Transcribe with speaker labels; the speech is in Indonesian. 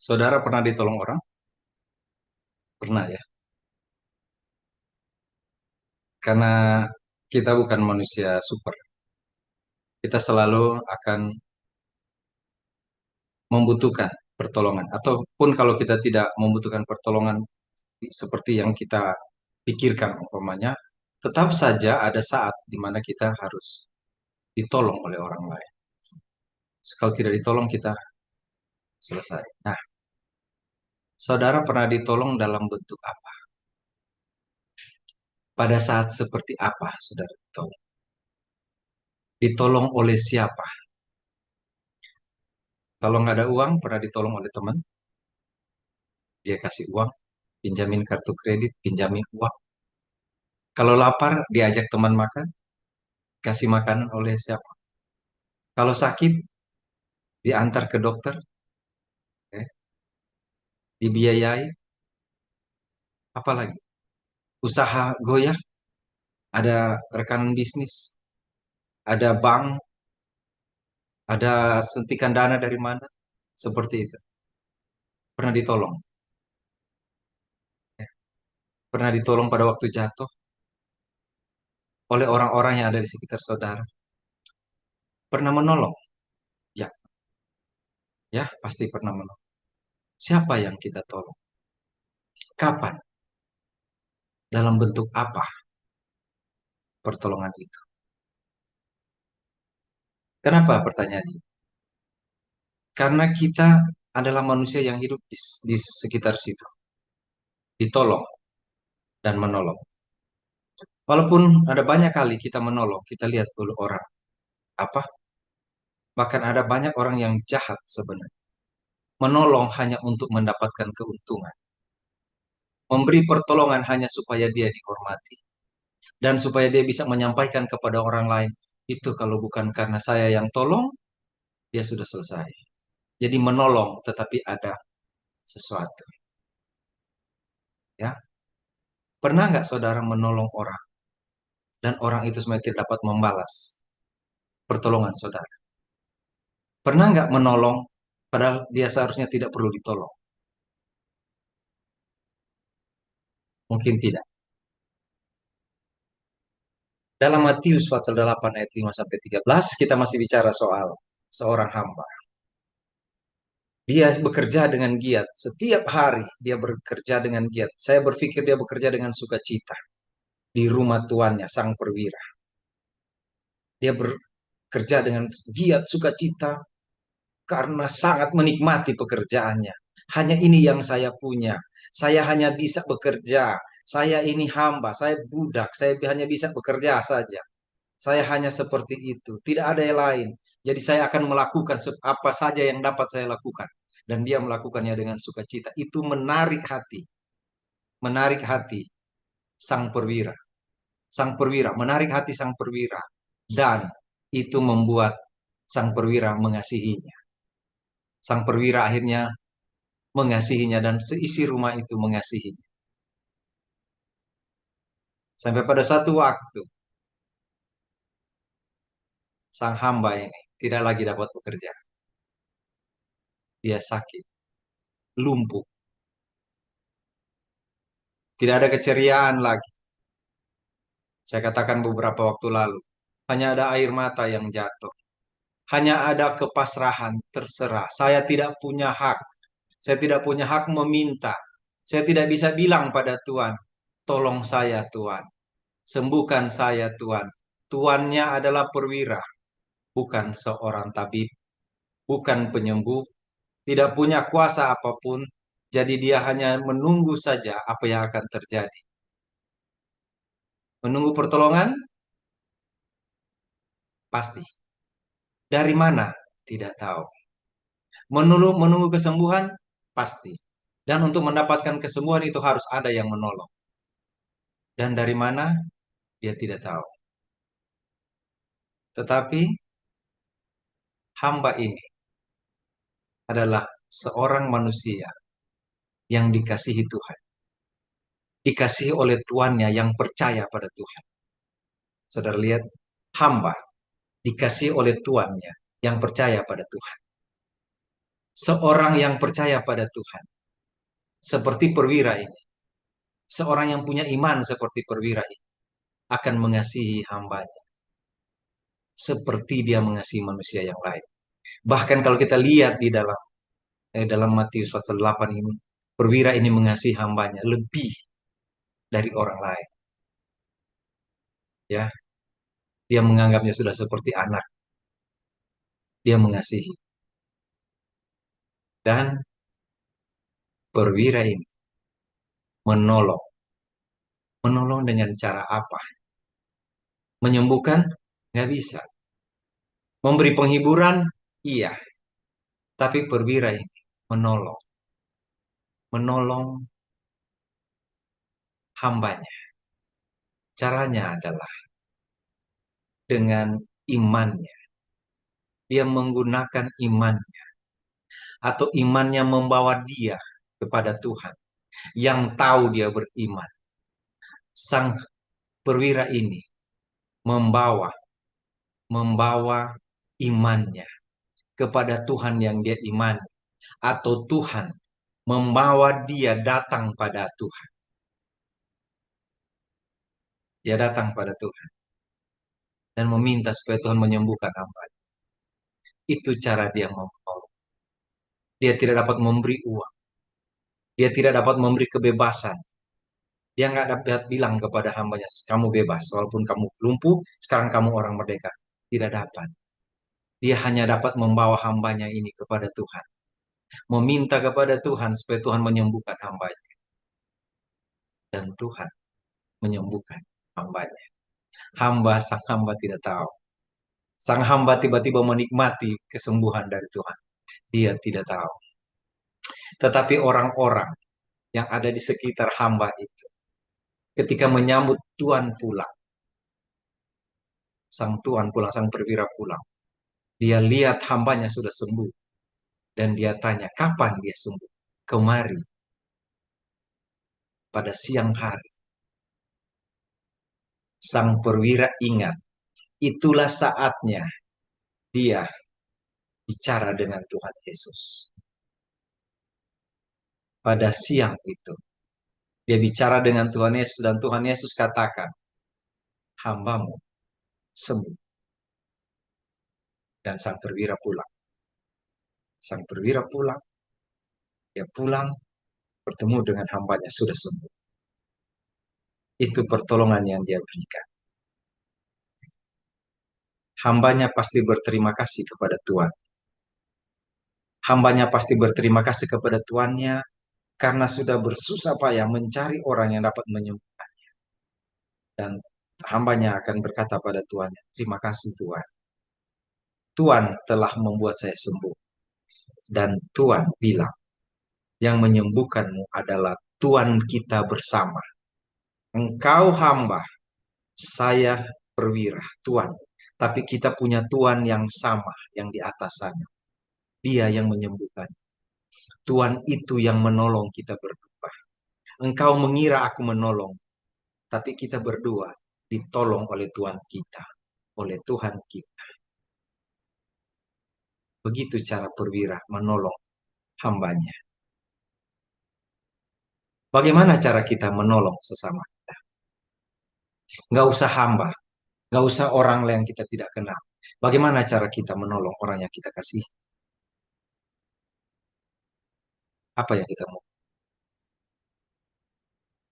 Speaker 1: Saudara pernah ditolong orang? Pernah ya. Karena kita bukan manusia super. Kita selalu akan membutuhkan pertolongan. Ataupun kalau kita tidak membutuhkan pertolongan seperti yang kita pikirkan umpamanya, tetap saja ada saat di mana kita harus ditolong oleh orang lain. Kalau tidak ditolong kita selesai. Nah, saudara pernah ditolong dalam bentuk apa? Pada saat seperti apa saudara ditolong? Ditolong oleh siapa? Kalau nggak ada uang, pernah ditolong oleh teman, dia kasih uang, pinjamin kartu kredit, pinjamin uang. Kalau lapar, diajak teman makan, kasih makanan oleh siapa? Kalau sakit, diantar ke dokter, eh, dibiayai, apalagi? Usaha goyah, ada rekanan bisnis, ada bank, ada suntikan dana dari mana, seperti itu. Pernah ditolong, eh. Pernah ditolong pada waktu jatuh oleh orang-orang yang ada di sekitar saudara. Pernah menolong, ya, ya, pasti pernah menolong. Siapa yang kita tolong? Kapan? Dalam bentuk apa pertolongan itu? Kenapa pertanyaan ini? Karena kita adalah manusia yang hidup di sekitar situ, ditolong dan menolong. Walaupun ada banyak kali kita menolong, kita lihat dulu orang apa, bahkan ada banyak orang yang jahat sebenarnya. Menolong hanya untuk mendapatkan keuntungan, memberi pertolongan hanya supaya dia dihormati dan supaya dia bisa menyampaikan kepada orang lain, itu kalau bukan karena saya yang tolong, dia sudah selesai. Jadi menolong, tetapi ada sesuatu. Ya, pernah nggak saudara menolong orang dan orang itu sebenarnya tidak dapat membalas pertolongan saudara? Pernah nggak menolong padahal dia seharusnya tidak perlu ditolong? Mungkin tidak. Dalam Matius pasal 8 ayat 5 sampai 13 kita masih bicara soal seorang hamba. Dia bekerja dengan giat. Setiap hari dia bekerja dengan giat. Saya berpikir dia bekerja dengan sukacita di rumah tuannya, sang perwira. Dia bekerja dengan giat sukacita karena sangat menikmati pekerjaannya. Hanya ini yang saya punya. Saya hanya bisa bekerja. Saya ini hamba, saya budak, saya hanya bisa bekerja saja. Saya hanya seperti itu, tidak ada yang lain. Jadi saya akan melakukan apa saja yang dapat saya lakukan. Dan dia melakukannya dengan sukacita. Itu menarik hati sang perwira. Sang perwira, menarik hati sang perwira. Dan itu membuat sang perwira mengasihinya. Sang perwira akhirnya mengasihinya dan seisi rumah itu mengasihinya. Sampai pada satu waktu, sang hamba ini tidak lagi dapat bekerja. Dia sakit, lumpuh, tidak ada keceriaan lagi. Saya katakan beberapa waktu lalu, hanya ada air mata yang jatuh. Hanya ada kepasrahan, terserah. Saya tidak punya hak. Saya tidak punya hak meminta. Saya tidak bisa bilang pada Tuhan, tolong saya Tuhan. Sembuhkan saya Tuhan. Tuannya adalah perwira, bukan seorang tabib, bukan penyembuh, tidak punya kuasa apapun. Jadi dia hanya menunggu saja apa yang akan terjadi. Menunggu pertolongan? Pasti. Dari mana? Tidak tahu. Menunggu kesembuhan? Pasti. Dan untuk mendapatkan kesembuhan itu harus ada yang menolong. Dan dari mana? Dia tidak tahu. Tetapi hamba ini adalah seorang manusia yang dikasihi Tuhan. Dikasihi oleh tuannya yang percaya pada Tuhan. Saudara lihat, hamba dikasihi oleh tuannya yang percaya pada Tuhan. Seorang yang percaya pada Tuhan, seperti perwira ini. Seorang yang punya iman seperti perwira ini akan mengasihi hambanya seperti dia mengasihi manusia yang lain. Bahkan kalau kita lihat di dalam Matius pasal 8 ini, perwira ini mengasihi hambanya lebih dari orang lain. Ya, dia menganggapnya sudah seperti anak. Dia mengasihi. Dan perwira ini menolong. Menolong dengan cara apa? Menyembuhkan? Nggak bisa. Memberi penghiburan? Iya. Tapi perwira ini menolong. Menolong hambanya. Caranya adalah dengan imannya. Dia menggunakan imannya. Atau imannya membawa dia kepada Tuhan. Yang tahu dia beriman. Sang perwira ini membawa membawa imannya kepada Tuhan yang dia imani, atau Tuhan membawa dia datang pada Tuhan. Dia datang pada Tuhan dan meminta supaya Tuhan menyembuhkan hamba. Itu cara dia menolong. Dia tidak dapat memberi uang. Dia tidak dapat memberi kebebasan. Dia nggak dapat bilang kepada hambanya, kamu bebas, walaupun kamu lumpuh, sekarang kamu orang merdeka. Tidak dapat. Dia hanya dapat membawa hambanya ini kepada Tuhan. Meminta kepada Tuhan supaya Tuhan menyembuhkan hambanya. Dan Tuhan menyembuhkan hambanya. Sang hamba tidak tahu. Sang hamba tiba-tiba menikmati kesembuhan dari Tuhan. Dia tidak tahu. Tetapi orang-orang yang ada di sekitar hamba itu, ketika menyambut Tuhan pulang, sang Tuhan pulang, sang perwira pulang, dia lihat hambanya sudah sembuh. Dan dia tanya, kapan dia sembuh? Kemari, pada siang hari. Sang perwira ingat, itulah saatnya dia bicara dengan Tuhan Yesus. Pada siang itu, dia bicara dengan Tuhan Yesus dan Tuhan Yesus katakan, hambamu sembuh. Dan sang perwira pulang. Sang perwira pulang, dia pulang bertemu dengan hambanya sudah sembuh. Itu pertolongan yang dia berikan. Hambanya pasti berterima kasih kepada Tuhan. Hambanya pasti berterima kasih kepada tuannya karena sudah bersusah payah mencari orang yang dapat menyembuhkannya. Dan hambanya akan berkata pada tuannya, terima kasih Tuhan. Tuhan telah membuat saya sembuh. Dan Tuhan bilang, yang menyembuhkanmu adalah Tuhan kita bersama. Engkau hamba, saya perwira, Tuhan. Tapi kita punya Tuhan yang sama, yang di atas sana. Dia yang menyembuhkan. Tuhan itu yang menolong kita berdua. Engkau mengira aku menolong, tapi kita berdua ditolong oleh Tuhan kita, oleh Tuhan kita. Begitu cara perwira menolong hambanya. Bagaimana cara kita menolong sesama kita? Nggak usah hamba, nggak usah orang yang kita tidak kenal. Bagaimana cara kita menolong orang yang kita kasih? Apa yang kita mau?